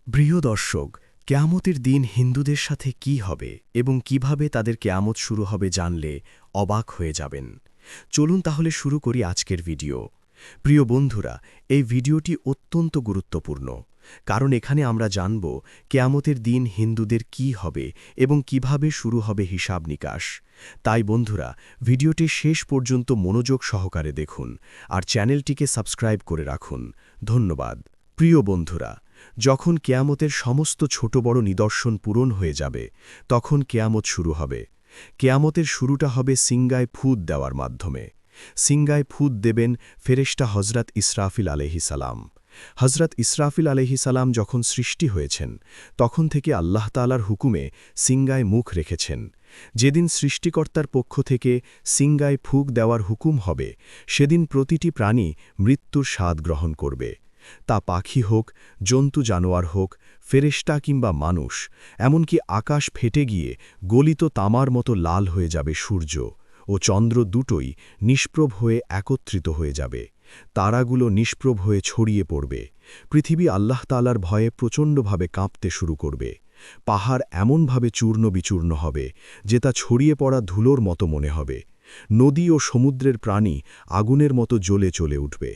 প্রিয় দর্শক, কেয়ামতের দিন হিন্দুদের সাথে কি হবে এবং কিভাবে তাদের কেয়ামত শুরু হবে জানলে অবাক হয়ে যাবেন। চলুন তাহলে শুরু করি আজকের ভিডিও। প্রিয় বন্ধুরা, এই ভিডিওটি অত্যন্ত গুরুত্বপূর্ণ, কারণ এখানে আমরা জানব কেয়ামতের দিন হিন্দুদের কি হবে এবং কিভাবে শুরু হবে হিসাব নিকাশ। তাই বন্ধুরা, ভিডিওটি শেষ পর্যন্ত মনোযোগ সহকারে দেখুন আর চ্যানেলটিকে সাবস্ক্রাইব করে রাখুন। ধন্যবাদ। প্রিয় বন্ধুরা, যখন কেয়ামতের সমস্ত ছোট বড় নিদর্শন পূরণ হয়ে যাবে, তখন কেয়ামত শুরু হবে। কেয়ামতের শুরুটা হবে সিংগায় ফুদ দেওয়ার মাধ্যমে। সিংগায় ফুদ দেবেন ফেরেশতা হজরত ইসরাফিল আলাইহিসালাম। হজরত ইসরাফিল আলাইহিসালাম যখন সৃষ্টি হয়েছেন, তখন থেকে আল্লাহ তাআলার হুকুমে সিংগায় মুখ রেখেছেন। যেদিন সৃষ্টিকর্তার পক্ষ থেকে সিংগায় ফুক দেওয়ার হুকুম হবে, সেদিন প্রতিটি প্রাণী মৃত্যুর স্বাদ গ্রহণ করবে। তা পাখি হোক, জন্তু জানোয়ার হোক, ফেরেশতা কিংবা মানুষ, এমনকি আকাশ ফেটে গিয়ে গলিত তামার মতো লাল হয়ে যাবে সূর্য ও চন্দ্র দুটোই নিষ্প্রভ হয়ে একত্রিত হয়ে যাবে। তারাগুলো নিষ্প্রভ হয়ে ছড়িয়ে পড়বে। পৃথিবী আল্লাহ তাআলার ভয়ে প্রচণ্ডভাবে কাঁপতে শুরু করবে। পাহাড় এমনভাবে চূর্ণ বিচূর্ণ হবে যে তা ছড়িয়ে পড়া ধুলোর মতো মনে হবে। নদী ও সমুদ্রের প্রাণী আগুনের মতো জ্বলে চলে উঠবে।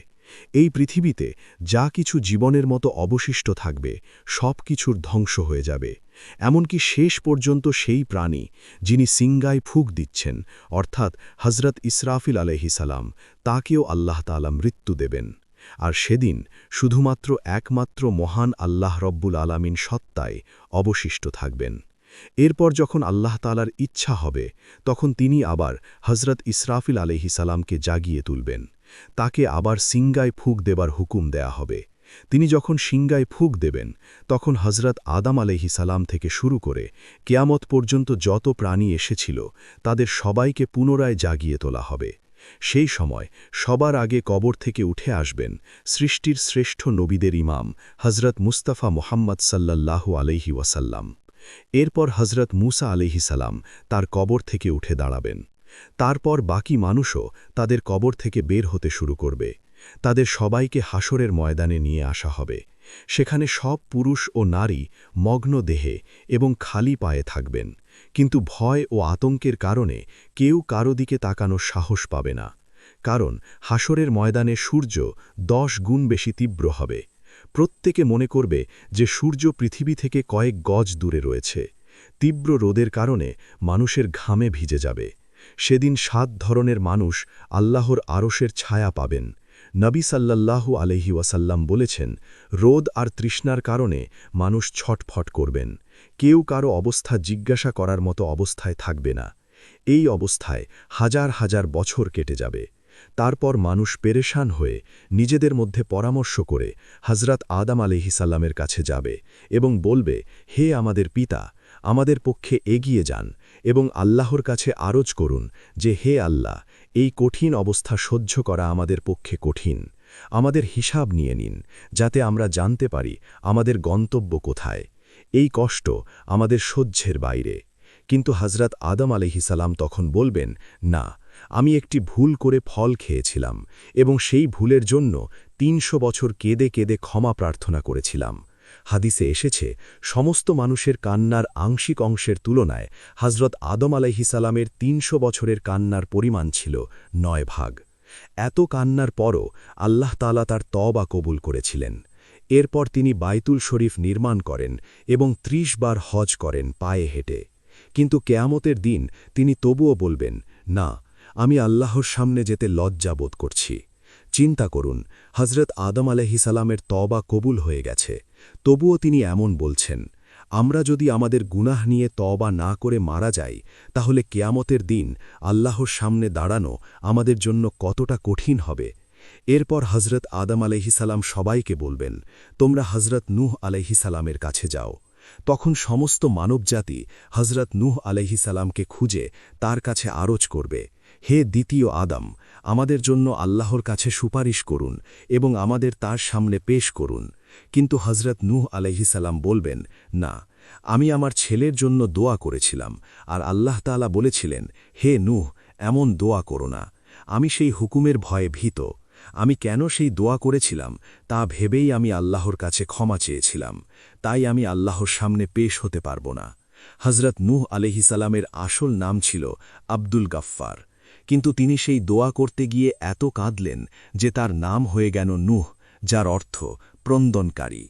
এই পৃথিবীতে যা কিছু জীবনের মতো অবশিষ্ট থাকবে, সব কিছুর ধ্বংস হয়ে যাবে। এমনকি শেষ পর্যন্ত সেই প্রাণী যিনি সিংগায় ফুঁক দিচ্ছেন, অর্থাৎ হজরত ইসরাফিল আলাইহিসালাম, তাকেও আল্লাহ তাআলা মৃত্যু দেবেন। আর সেদিন শুধুমাত্র একমাত্র মহান আল্লাহ রব্বুল আলামিন সত্তায় অবশিষ্ট থাকবেন। এরপর যখন আল্লাহ তাআলার ইচ্ছা হবে, তখন তিনি আবার হজরত ইসরাফিল আলাইহিসালামকে জাগিয়ে তুলবেন। তাকে আবার সিংগায় ফুঁক দেবার হুকুম দেয়া হবে। তিনি যখন সিংগায় ফুঁক দেবেন, তখন হজরত আদম আলাইহিসালাম থেকে শুরু করে কেয়ামত পর্যন্ত যত প্রাণী এসেছিল, তাদের সবাইকে পুনরায় জাগিয়ে তোলা হবে। সেই সময় সবার আগে কবর থেকে উঠে আসবেন সৃষ্টির শ্রেষ্ঠ নবীদের ইমাম হজরত মুস্তাফা মোহাম্মদ সাল্লাল্লাহু আলাইহি ওয়াসাল্লাম। এরপর হজরত মুসা আলাইহিসালাম তার কবর থেকে উঠে দাঁড়াবেন। তারপর বাকি মানুষও তাদের কবর থেকে বের হতে শুরু করবে। তাদের সবাইকে হাসরের ময়দানে নিয়ে আসা হবে। সেখানে সব পুরুষ ও নারী মগ্ন দেহে এবং খালি পায়ে থাকবেন, কিন্তু ভয় ও আতঙ্কের কারণে কেউ কারো দিকে তাকানোর সাহস পাবে না। কারণ হাসরের ময়দানে সূর্য 10 গুণ বেশি তীব্র হবে। প্রত্যেকে মনে করবে যে সূর্য পৃথিবী থেকে কয়েক গজ দূরে রয়েছে। তীব্র রোদের কারণে মানুষের ঘামে ভিজে যাবে। সেদিন 7 ধরনের মানুষ আল্লাহর আরশের ছায়া পাবেন। নবী সাল্লাল্লাহু আলাইহি ওয়াসাল্লাম বলেছেন, রোদ আর তৃষ্ণার কারণে মানুষ ছটফট করবেন। কেউ কারো অবস্থা জিজ্ঞাসা করার মতো অবস্থায় থাকবে না। এই অবস্থায় হাজার হাজার বছর কেটে যাবে। তারপর মানুষ পেরেশান হয়ে নিজেদের মধ্যে পরামর্শ করে হজরত আদম আলাইহিসাল্লামের কাছে যাবে এবং বলবে, হে আমাদের পিতা, আমাদের পক্ষে এগিয়ে যান এবং আল্লাহর কাছে আরজ করুন যে, হে আল্লাহ, এই কঠিন অবস্থা সহ্য করা আমাদের পক্ষে কঠিন। আমাদের হিসাব নিয়ে নিন, যাতে আমরা জানতে পারি আমাদের গন্তব্য কোথায়। এই কষ্ট আমাদের সহ্যের বাইরে। কিন্তু হজরত আদম আলাইহিসাল্লাম তখন বলবেন, না, আমি একটি ভুল করে ফল খেয়েছিলাম এবং সেই ভুলের জন্য 300 বছর কেঁদে কেঁদে ক্ষমা প্রার্থনা করেছিলাম। হাদিসে এসেছে, সমস্ত মানুষের কান্নার আংশিক অংশের তুলনায় হজরত আদম আলাইহিসালামের 300 বছরের কান্নার পরিমাণ ছিল 9 ভাগ। এত কান্নার পরও আল্লাহ তাআলা তার তওবা কবুল করেছিলেন। এরপর তিনি বাইতুল শরীফ নির্মাণ করেন এবং 30 বার হজ করেন পায়ে হেঁটে। কিন্তু কেয়ামতের দিন তিনি তবুও বলবেন, না, আমি আল্লাহর সামনে যেতে লজ্জা বোধ করছি। চিন্তা করুন, হজরত আদম আলাইহিসালামের তওবা কবুল হয়ে গেছে, তবুও তিনি এমন বলছেন। আমরা যদি আমাদের গুনাহ নিয়ে তওবা না করে মারা যাই, তাহলে কেয়ামতের দিন আল্লাহর সামনে দাঁড়ানো আমাদের জন্য কতটা কঠিন হবে। এরপর হজরত আদম আলাইহিসালাম সবাইকে বলবেন, তোমরা হজরত নূহ আলাইহিসালামের কাছে যাও। তখন সমস্ত মানবজাতি হজরত নূহ আলাইহিসালামকে খুঁজে তার কাছে আরজ করবে, হে দ্বিতীয় আদম, আমাদের জন্য আল্লাহর কাছে সুপারিশ করুন এবং আমাদের তার সামনে পেশ করুন। কিন্তু হজরত নূহ আলাইহিসালাম বলবেন, না, আমি আমার ছেলের জন্য দোয়া করেছিলাম, আর আল্লাহ তাআলা বলেছিলেন, হে নূহ, এমন দোয়া করো না। আমি সেই হুকুমের ভয়ে ভীত। আমি কেন সেই দোয়া করেছিলাম তা ভেবেই আমি আল্লাহর কাছে ক্ষমা চেয়েছিলাম। তাই আমি আল্লাহর সামনে পেশ হতে পারব না। হজরত নূহ আলাইহিসালামের আসল নাম ছিল আব্দুল গাফফার, কিন্তু তিনি সেই দোয়া করতে গিয়ে এত কাঁদলেন যে তার নাম হয়ে গেল নূহ, যার অর্থ ক্রন্দনকারী।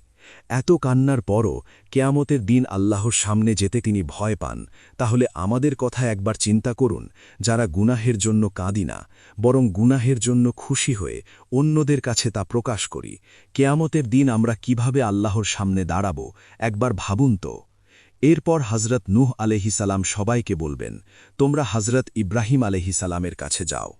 এত কান্নার পরও কেয়ামতের দিন আল্লাহর সামনে যেতে তিনি ভয় পান। তাহলে আমাদের কথা একবার চিন্তা করুন, যারা গুনাহের জন্য কাঁদি না, বরং গুনাহের জন্য খুশি হয়ে অন্যদের কাছে তা প্রকাশ করি। কেয়ামতের দিন আমরা কিভাবে আল্লাহর সামনে দাঁড়াব, একবার ভাবুন তো। এরপর হজরত নূহ আলাইহিসালাম সবাইকে বলবেন, তোমরা হজরত ইব্রাহিম আলাইহিসালামের কাছে যাও।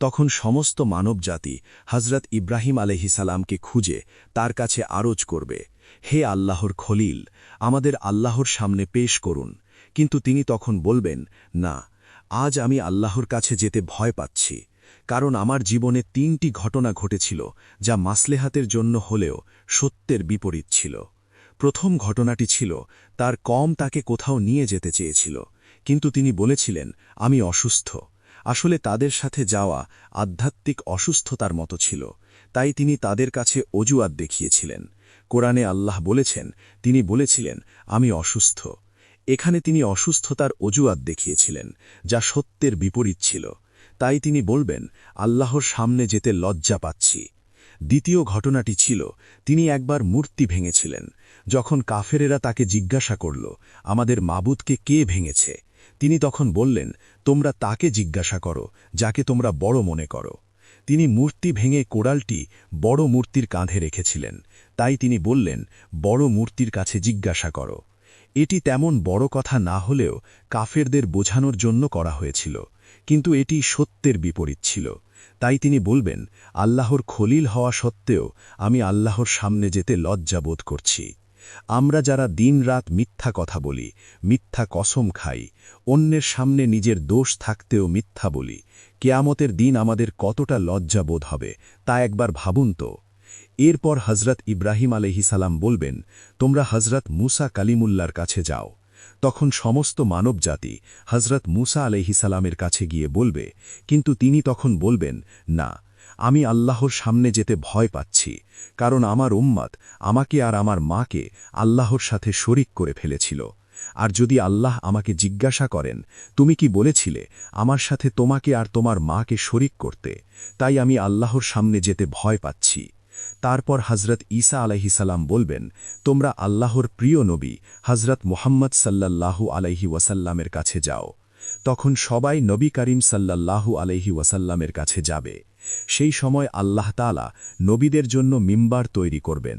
তখন সমস্ত মানবজাতি হজরত ইব্রাহিম আলাইহিসালামকে খুঁজে তার কাছে আরজ করবে, হে আল্লাহর খলিল, আমাদের আল্লাহর সামনে পেশ করুন। কিন্তু তিনি তখন বলবেন, না, আজ আমি আল্লাহর কাছে যেতে ভয় পাচ্ছি, কারণ আমার জীবনে 3টি ঘটনা ঘটেছিল যা মাসলেহাতের জন্য হলেও সত্যের বিপরীত ছিল। প্রথম ঘটনাটি ছিল, তার কম তাকে কোথাও নিয়ে যেতে চেয়েছিল, কিন্তু তিনি বলেছিলেন, আমি অসুস্থ। আসলে তাদের সাথে যাওয়া আধ্যাত্মিক অসুস্থতার মতো ছিল, তাই তিনি তাদের কাছে অজুহাত দেখিয়েছিলেন। কোরআনে আল্লাহ বলেছেন, তিনি বলেছিলেন, আমি অসুস্থ। এখানে তিনি অসুস্থতার অজুহাত দেখিয়েছিলেন, যা সত্যের বিপরীত ছিল। তাই তিনি বলবেন, আল্লাহর সামনে যেতে লজ্জা পাচ্ছি। দ্বিতীয় ঘটনাটি ছিল, তিনি একবার মূর্তি ভেঙেছিলেন। যখন কাফেরেরা তাকে জিজ্ঞাসা করল, আমাদের মাবুদকে কে ভেঙেছে, তিনি তখন বললেন, তোমরা তাকে জিজ্ঞাসা করো যাকে তোমরা বড় মনে করো। তিনি মূর্তি ভেঙে কোড়ালটি বড় মূর্তির কাঁধে রেখেছিলেন, তাই তিনি বললেন, বড় মূর্তির কাছে জিজ্ঞাসা করো। এটি তেমন বড় কথা না হলেও কাফেরদের বোঝানোর জন্য করা হয়েছিল, কিন্তু এটি সত্যের বিপরীত ছিল। তাই তিনি বলবেন, আল্লাহর খলিল হওয়া সত্ত্বেও আমি আল্লাহর সামনে যেতে লজ্জা বোধ করছি। আমরা যারা দিনরাত মিথ্যা কথা বলি, মিথ্যা কসম খাই, অন্যের সামনে নিজের দোষ থাকতেও মিথ্যা বলি, কেয়ামতের দিন আমাদের কতটা লজ্জা বোধ হবে তা একবার ভাবুন তো। এরপর হজরত ইব্রাহিম আলাইহিসালাম বলবেন, তোমরা হজরত মুসা কালিমুল্লার কাছে যাও। তখন সমস্ত মানবজাতি হজরত মুসা আলাইহিসালামের কাছে গিয়ে বলবে, কিন্তু তিনি তখন বলবেন, না, আমি আল্লাহর সামনে যেতে ভয় পাচ্ছি, কারণ আমার উম্মত আমাকে আর আমার মাকে আল্লাহর সাথে শরিক করে ফেলেছিল। আর যদি আল্লাহ আমাকে জিজ্ঞাসা করেন, তুমি কি বলেছিলে আমার সাথে তোমাকে আর তোমার মাকে শরিক করতে, তাই আমি আল্লাহর সামনে যেতে ভয় পাচ্ছি। তারপর হজরত ঈসা আলাইহিসালাম বলবেন, তোমরা আল্লাহর প্রিয় নবী হজরত মুহাম্মদ সাল্লাল্লাহু আলাইহি ওয়াসাল্লামের কাছে যাও। তখন সবাই নবী করিম সাল্লাল্লাহু আলাইহি ওয়াসাল্লামের কাছে যাবে। সেই সময় আল্লাহ তাআলা নবীদের জন্য মিম্বার তৈরি করবেন।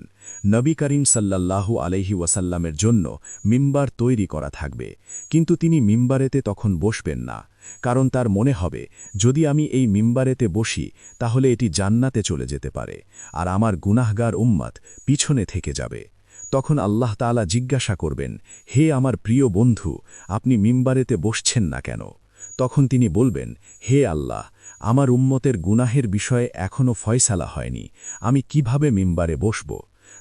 নবী করিম সাল্লাল্লাহু আলাইহি ওয়াসাল্লামের জন্য মিম্বার তৈরি করা থাকবে, কিন্তু তিনি মিম্বারেতে তখন বসবেন না, কারণ তার মনে হবে, যদি আমি এই মিম্বারেতে বসি তাহলে এটি জান্নাতে চলে যেতে পারে, আর আমার গুনাহগার উম্মত পিছনে থেকে যাবে। তখন আল্লাহ তাআলা জিজ্ঞাসা করবেন, হে আমার প্রিয় বন্ধু, আপনি মিম্বারেতে বসছেন না কেন? তখন তিনি বলবেন, হে আল্লাহ, আমার উম্মতের গুনাহের বিষয়ে এখনও ফয়সালা হয়নি, আমি কিভাবে মিম্বারে বসব?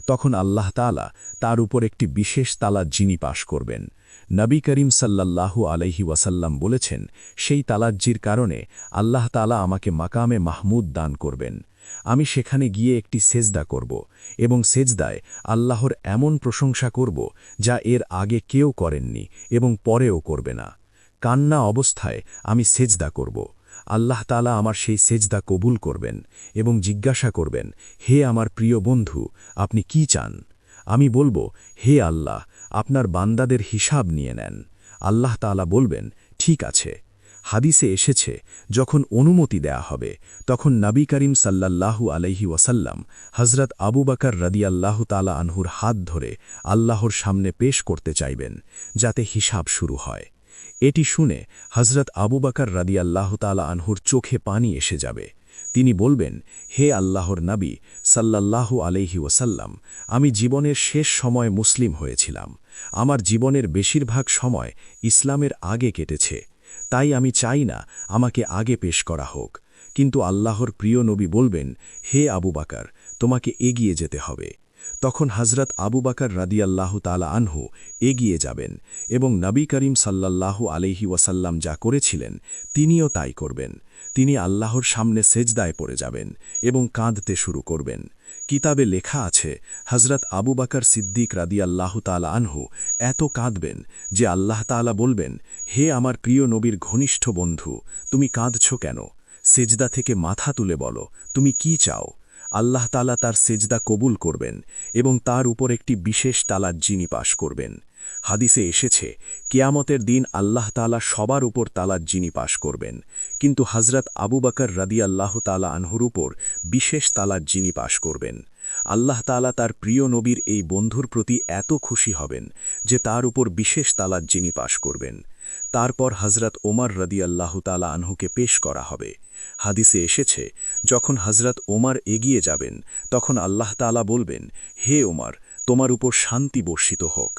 তখন আল্লাহ তাআলা তার উপর একটি বিশেষ তালাত যিনি পাশ করবেন। নবী করিম সাল্লাল্লাহু আলাইহি ওয়াসাল্লাম বলেছেন, সেই তালাজ্জির কারণে আল্লাহ তাআলা আমাকে মাকামে মাহমুদ দান করবেন। আমি সেখানে গিয়ে একটি সেজদা করব, এবং সেজদায় আল্লাহর এমন প্রশংসা করব যা এর আগে কেউ করেননি এবং পরেও করবে না। কান্না অবস্থায় আমি সেজদা করব। আল্লাহ তাআলা আমার সেই সেজদা কবুল করবেন এবং জিজ্ঞাসা করবেন, হে আমার প্রিয় বন্ধু, আপনি কি চান? আমি বলবো, হে আল্লাহ, আপনার বান্দাদের হিসাব নিয়ে নেন। আল্লাহ তাআলা বলবেন, ঠিক আছে। হাদিসে এসেছে, যখন অনুমতি দেয়া হবে তখন নবী করিম সাল্লাল্লাহু আলাইহি ওয়াসাল্লাম হজরত আবু বকর রাদিয়াল্লাহু তাআলা আনহুর হাত ধরে আল্লাহর সামনে পেশ করতে চাইবেন, যাতে হিসাব শুরু হয়। এটি শুনে হজরত আবু বকর রাদিয়াল্লাহু তাআলা আনহুর চোখে পানি এসে যাবে। তিনি বলবেন, হে আল্লাহর নবী সাল্লাল্লাহু আলাইহি ওয়াসাল্লাম, আমি জীবনের শেষ সময় মুসলিম হয়েছিলাম। আমার জীবনের বেশিরভাগ সময় ইসলামের আগে কেটেছে, তাই আমি চাই না আমাকে আগে পেশ করা হোক। কিন্তু আল্লাহর প্রিয় নবী বলবেন, হে আবু বকর, তোমাকে এগিয়ে যেতে হবে। তখন হজরত আবু বকর রাদিয়াল্লাহু তাআলা আনহু এগিয়ে যাবেন এবং নবী করিম সাল্লাল্লাহু আলাইহি ওয়াসাল্লাম যা করেছিলেন তিনিও তাই করবেন। তিনি আল্লাহর সামনে সেজদায় পড়ে যাবেন এবং কাঁদতে শুরু করবেন। কিতাবে লেখা আছে, হজরত আবু বকর সিদ্দিক রাদিয়াল্লাহু তাআলা আনহু এত কাঁদবেন যে আল্লাহ তাআলা বলবেন, হে আমার প্রিয় নবীর ঘনিষ্ঠ বন্ধু, তুমি কাঁদছ কেন? সেজদা থেকে মাথা তুলে বলো, তুমি কি চাও? আল্লাহ তাআলা তার সেজদা কবুল করবেন এবং তার উপর একটি বিশেষ তালাত জিনি পাশ করবেন। হাদিসে এসেছে, কিয়ামতের দিন আল্লাহ তাআলা সবার উপর তালাত জিনি পাশ করবেন, কিন্তু হজরত আবু বকর রাদিয়াল্লাহু তাআলা আনহুর উপর বিশেষ তালাত জিনি পাশ করবেন। আল্লাহ তাআলা তার প্রিয় নবীর এই বন্ধুর প্রতি এত খুশি হবেন যে তার উপর বিশেষ তালাত জিনি পাশ করবেন। তারপর হজরত ওমর রাদিয়াল্লাহু তাআলা আনহুকে পেশ করা হবে। হাদিসে এসেছে, যখন হজরত ওমর এগিয়ে যাবেন তখন আল্লাহ তাআলা বলবেন, হে ওমর, তোমার উপর শান্তি বর্ষিত হোক।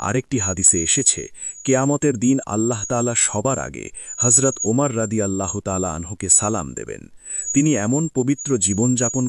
আরেকটি হাদিসে এসেছে, কেয়ামতের দিন আল্লাহ তাআলা সবার আগে হজরত ওমর রাদিয়াল্লাহু তাআলা আনহুকে সালাম দেবেন। তিনি এমন পবিত্র জীবনযাপন